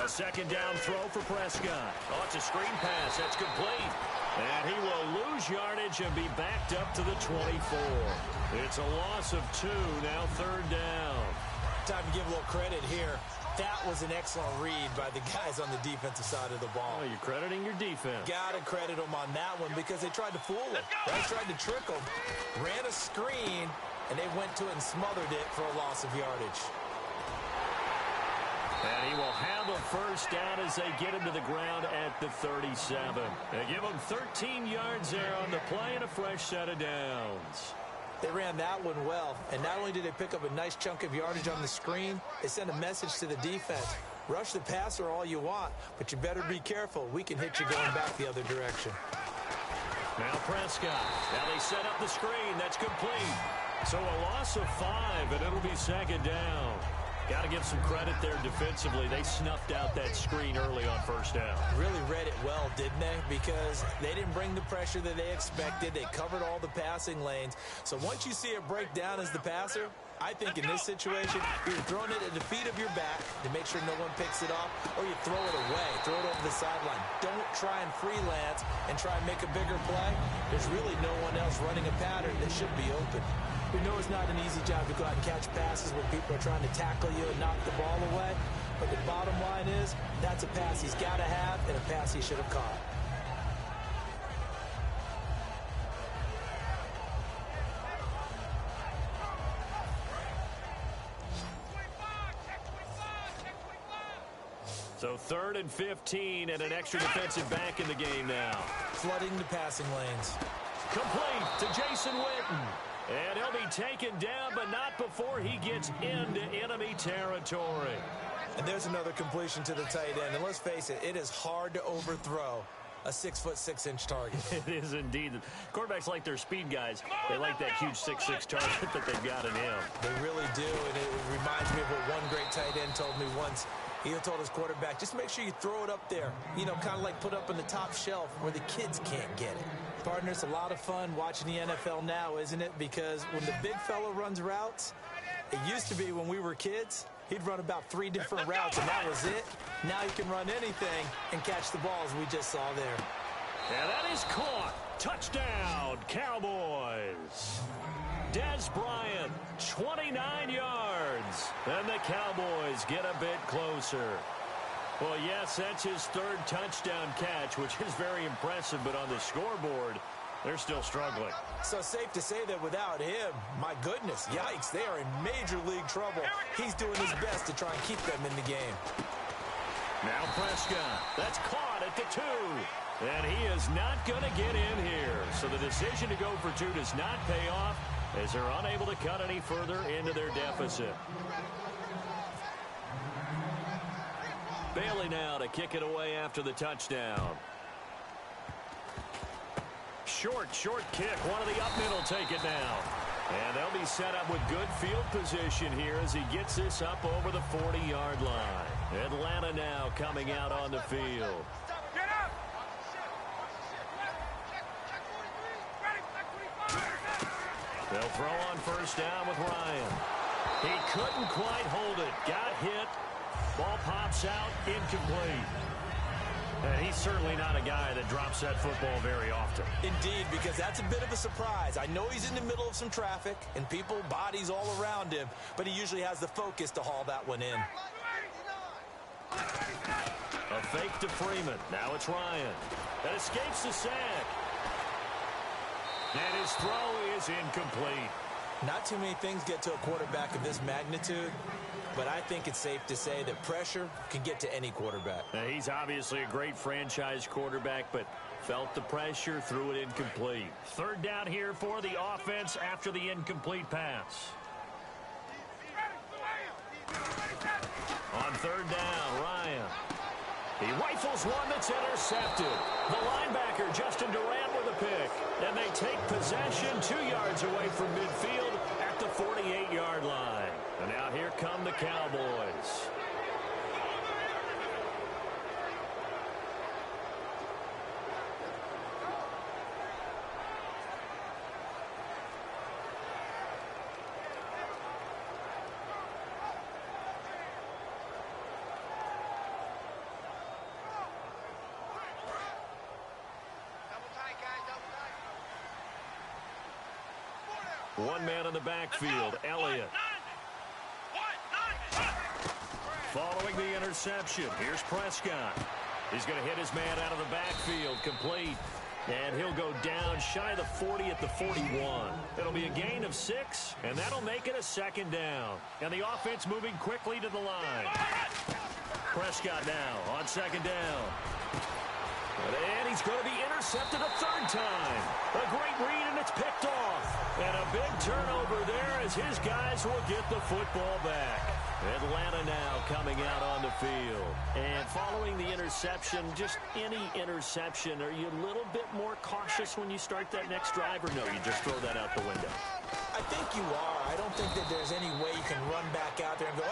A second down throw for Prescott. Oh, it's a screen pass. That's complete. And he will lose yardage and be backed up to the 24. It's a loss of 2. Now 3rd down. Time to give a little credit here. That was an excellent read by the guys on the defensive side of the ball. Oh, you're crediting your defense. Got to credit them on that one because they tried to fool him. They tried to trick him. Ran a screen, and they went to it and smothered it for a loss of yardage. And he will have a first down as they get him to the ground at the 37. They give him 13 yards there on the play and a fresh set of downs. They ran that one well, and not only did they pick up a nice chunk of yardage on the screen, they sent a message to the defense. Rush the passer all you want, but you better be careful. We can hit you going back the other direction. Now Prescott. Now they set up the screen. That's complete. So a loss of 5, and it'll be second down. Got to give some credit there defensively. They snuffed out that screen early on first down. Really read it well, didn't they? Because they didn't bring the pressure that they expected. They covered all the passing lanes. So once you see it break down as the passer, I think in this situation, you're throwing it at the feet of your back to make sure no one picks it off, or you throw it away, throw it over the sideline. Don't try and freelance and try and make a bigger play. There's really no one else running a pattern that should be open. We know it's not an easy job to go out and catch passes when people are trying to tackle you and knock the ball away. But the bottom line is, that's a pass he's got to have and a pass he should have caught. So 3rd and 15 and an extra defensive back in the game now. Flooding the passing lanes. Complete to Jason Witten. And he'll be taken down, but not before he gets into enemy territory. And there's another completion to the tight end. And let's face it, it is hard to overthrow a 6'6" target. It is indeed. Quarterbacks like their speed guys. They like that huge 6'6" target that they've got in him. They really do, and it reminds me of what one great tight end told me once. He told his quarterback, just make sure you throw it up there. You know, kind of like put up on the top shelf where the kids can't get it. Partner, it's a lot of fun watching the NFL now, isn't it? Because when the big fella runs routes, it used to be when we were kids, he'd run about 3 different routes, and that was it. Now he can run anything and catch the ball, as we just saw there. And that is caught. Touchdown, Cowboys. Dez Bryant, 29 yards. And the Cowboys get a bit closer. Well, yes, that's his 3rd touchdown catch, which is very impressive, but on the scoreboard, they're still struggling. So safe to say that without him, my goodness, yikes, they are in major league trouble. He's doing his best to try and keep them in the game. Now Prescott, that's caught at the 2. And he is not going to get in here. So the decision to go for 2 does not pay off as they're unable to cut any further into their deficit. Bailey now to kick it away after the touchdown. Short kick. One of the up middle take it now. And they'll be set up with good field position here as he gets this up over the 40-yard line. Atlanta now coming out on the field. They'll throw on first down with Ryan. He couldn't quite hold it. Got hit. Ball pops out. Incomplete. And he's certainly not a guy that drops that football very often. Indeed, because that's a bit of a surprise. I know he's in the middle of some traffic and people, bodies all around him, but he usually has the focus to haul that one in. A fake to Freeman. Now it's Ryan. That escapes the sack. And his throw is incomplete. Not too many things get to a quarterback of this magnitude, but I think it's safe to say that pressure can get to any quarterback. Now, he's obviously a great franchise quarterback, but felt the pressure, threw it incomplete. Third down here for the offense after the incomplete pass. On third down, Ryan. He rifles one that's intercepted. The linebacker, Justin Durant, with a pick. And they take possession 2 yards away from midfield at the 48-yard line. And now here come the Cowboys. One man in the backfield, Elliott. Following the interception, here's Prescott. He's going to hit his man out of the backfield, complete. And he'll go down shy of the 40 at the 41. It'll be a gain of 6, and that'll make it a second down. And the offense moving quickly to the line. Prescott now on second down. And he's going to be intercepted a third time. A great read, and it's picked off. And a big turnover there as his guys will get the football back. Atlanta now coming out on the field. And following the interception, just any interception, are you a little bit more cautious when you start that next drive, or no, you just throw that out the window? I think you are. I don't think that there's any way you can run back out there and go,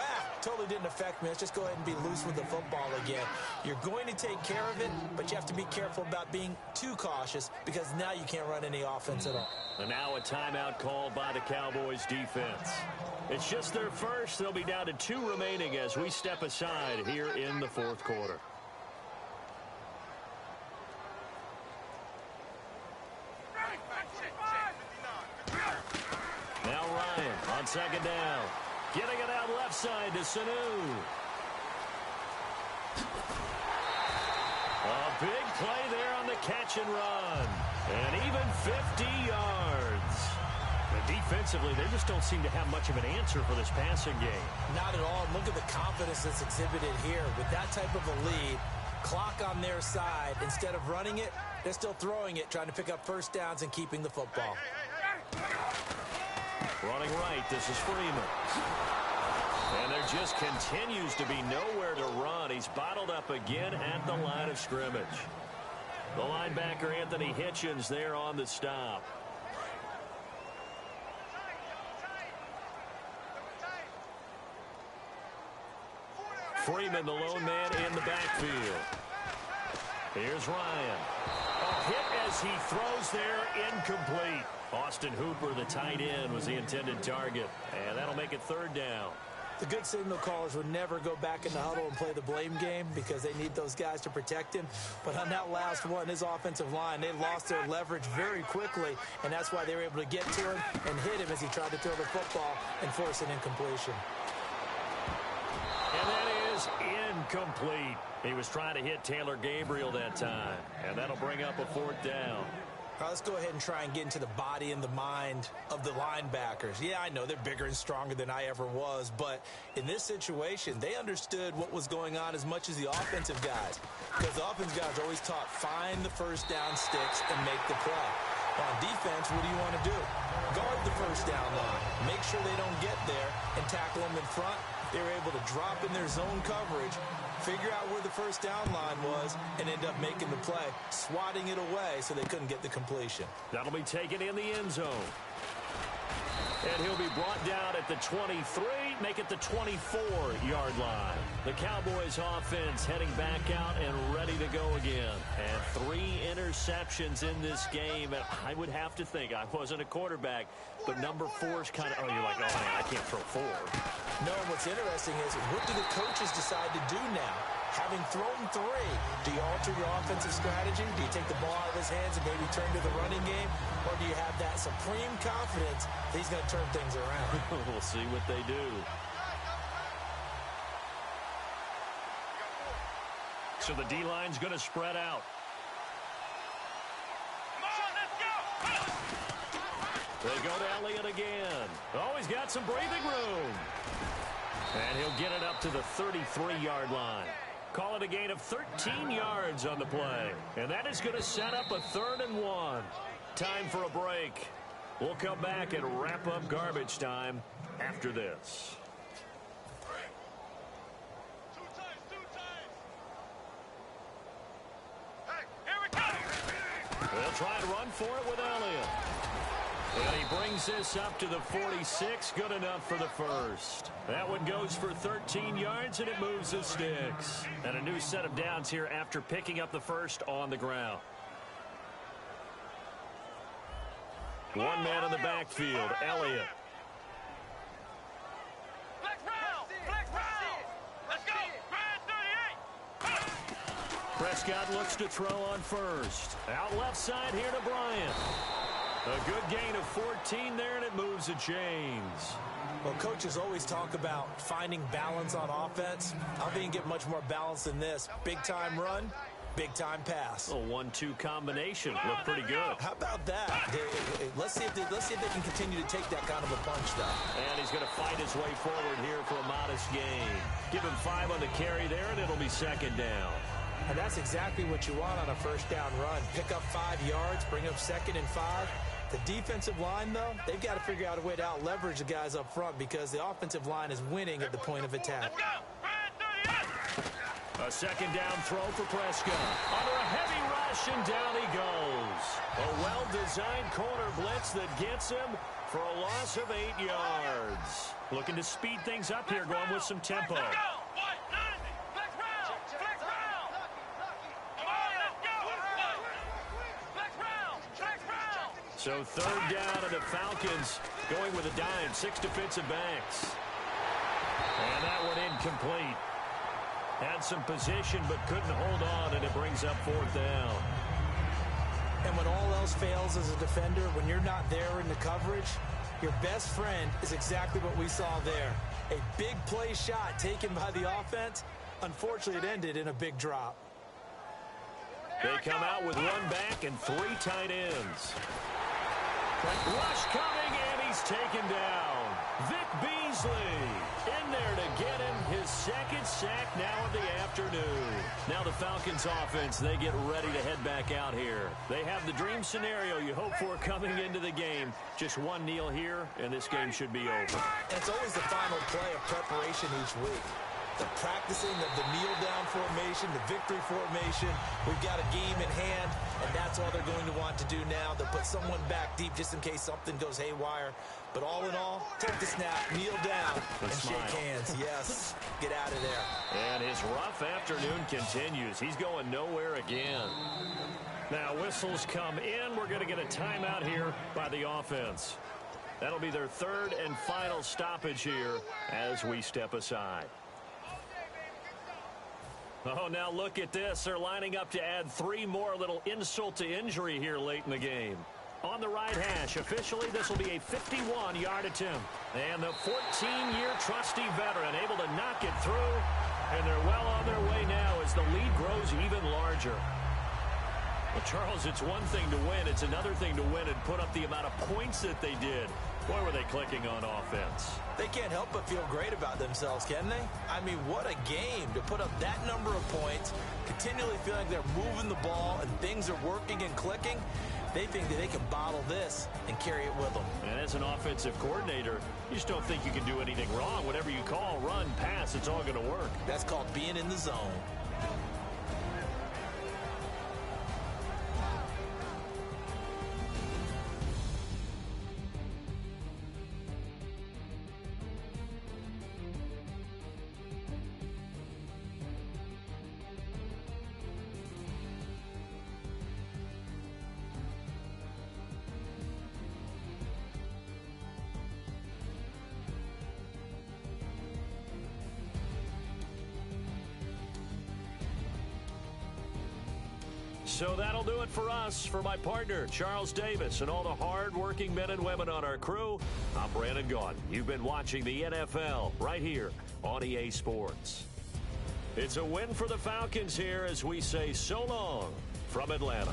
totally didn't affect me. Let's just go ahead and be loose with the football again. You're going to take care of it, but you have to be careful about being too cautious because now you can't run any offense at all. And now a timeout called by the Cowboys defense. It's just their first. They'll be down to 2 remaining as we step aside here in the fourth quarter. Now Ryan on second down. Getting it out left side to Sanu. A big play there on the catch and run. And even 50 yards. But defensively, they just don't seem to have much of an answer for this passing game. Not at all. Look at the confidence that's exhibited here. With that type of a lead, clock on their side, instead of running it, they're still throwing it, trying to pick up first downs and keeping the football. Running right, this is Freeman. And there just continues to be nowhere to run. He's bottled up again at the line of scrimmage. The linebacker, Anthony Hitchens, there on the stop. Freeman, the lone man in the backfield. Here's Ryan. A hit as he throws there, incomplete. Austin Hooper, the tight end, was the intended target. And that'll make it third down. The good signal callers would never go back in the huddle and play the blame game because they need those guys to protect him. But on that last one, his offensive line, they lost their leverage very quickly, and that's why they were able to get to him and hit him as he tried to throw the football and force an incompletion. And that is incomplete. He was trying to hit Taylor Gabriel that time, and that'll bring up a fourth down. All right, let's go ahead and try and get into the body and the mind of the linebackers. Yeah, I know they're bigger and stronger than I ever was, but in this situation, they understood what was going on as much as the offensive guys. Because the offensive guys are always taught, find the first down sticks and make the play. On defense, what do you want to do? Guard the first down line. Make sure they don't get there and tackle them in front. They were able to drop in their zone coverage, figure out where the first down line was, and end up making the play, swatting it away so they couldn't get the completion. That'll be taken in the end zone. And he'll be brought down at the 23, make it the 24-yard line. The Cowboys offense heading back out and ready to go again. And 3 interceptions. interceptions in this game, and I would have to think, I wasn't a quarterback, but number 4 is kind of, you're like, oh, man, I can't throw 4. No, what's interesting is what do the coaches decide to do now? Having thrown 3, do you alter your offensive strategy? Do you take the ball out of his hands and maybe turn to the running game? Or do you have that supreme confidence that he's going to turn things around? We'll see what they do. So the D-line's going to spread out. Come on, let's go. They go to Elliott again. Oh, he's got some breathing room. And he'll get it up to the 33-yard line. Call it a gain of 13 yards on the play. And that is going to set up a 3rd and 1. Time for a break. We'll come back and wrap up garbage time after this. Two times. Hey, here we go. They'll try and run for it with Elliott. And he brings this up to the 46. Good enough for the first. That one goes for 13 yards, and it moves the sticks. And a new set of downs here after picking up the first on the ground. One man in the backfield, Elliott. Flex round. Let's go. Grand 38. Prescott looks to throw on first. Out left side here to Bryant. A good gain of 14 there, and it moves the chains. Well, coaches always talk about finding balance on offense. I don't think you can get much more balance than this. Big-time run, big-time pass. A 1-2 combination. Looked pretty good. How about that? Let's see if they can continue to take that kind of a punch, though. And he's going to fight his way forward here for a modest gain. Give him 5 on the carry there, and it'll be 2nd down. And that's exactly what you want on a first down run. Pick up 5 yards, bring up 2nd and 5. The defensive line, though, they've got to figure out a way to out-leverage the guys up front because the offensive line is winning at the point of attack. Let's go. Grand 38. A 2nd down throw for Prescott. Under a heavy rush, and down he goes. A well-designed corner blitz that gets him for a loss of 8 yards. Looking to speed things up here, going with some tempo. Let's go. What? Nothing. Flex round. Come on, let's go. Flex round. So 3rd down, and the Falcons going with a dime. 6 defensive backs. And that one incomplete. Had some position but couldn't hold on, and it brings up 4th down. And when all else fails as a defender, when you're not there in the coverage, your best friend is exactly what we saw there. A big play shot taken by the offense. Unfortunately, it ended in a big drop. They come out with 1 back and 3 tight ends. Rush coming, and he's taken down. Vic Beasley in there to get him his 2nd sack now of the afternoon. Now the Falcons offense, they get ready to head back out here. They have the dream scenario you hope for coming into the game. Just 1 kneel here, and this game should be over. And it's always the final play of preparation each week. The practicing of the kneel-down formation, the victory formation. We've got a game in hand, and that's all they're going to want to do now. They'll put someone back deep just in case something goes haywire. But all in all, take the snap, kneel down, and shake hands. Yes, get out of there. And his rough afternoon continues. He's going nowhere again. Now whistles come in. We're going to get a timeout here by the offense. That'll be their 3rd and final stoppage here as we step aside. Oh, now look at this. They're lining up to add 3 more, little insult to injury here late in the game. On the right hash, officially, this will be a 51-yard attempt. And the 14-year trusty veteran able to knock it through. And they're well on their way now as the lead grows even larger. Well, Charles, it's one thing to win. It's another thing to win and put up the amount of points that they did. Boy, were they clicking on offense. They can't help but feel great about themselves, can they? I mean, what a game to put up that number of points, continually feeling like they're moving the ball and things are working and clicking. They think that they can bottle this and carry it with them. And as an offensive coordinator, you just don't think you can do anything wrong. Whatever you call, run, pass, it's all going to work. That's called being in the zone. So that'll do it for us. For my partner, Charles Davis, and all the hard-working men and women on our crew, I'm Brandon Gaudin. You've been watching the NFL right here on EA Sports. It's a win for the Falcons here as we say so long from Atlanta.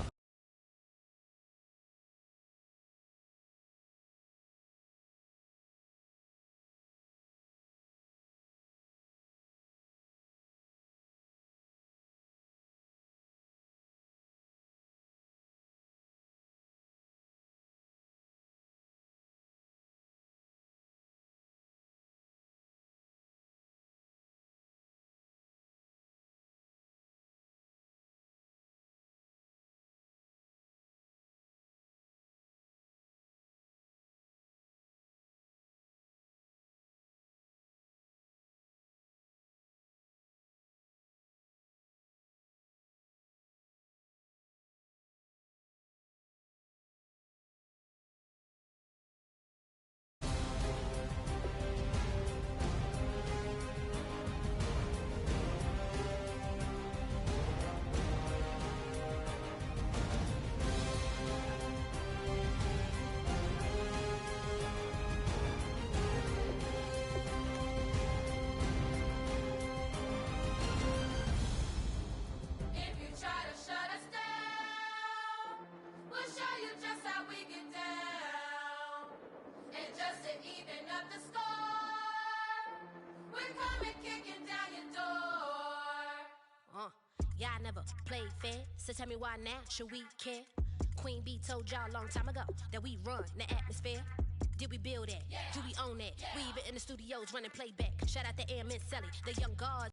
Y'all never played fair, so tell me why now should we care? Queen B told y'all a long time ago that we run the atmosphere. Did we build it? Yeah. Do we own it? Yeah. We even in the studios running playback. Shout out to Airman Selly, the young guard.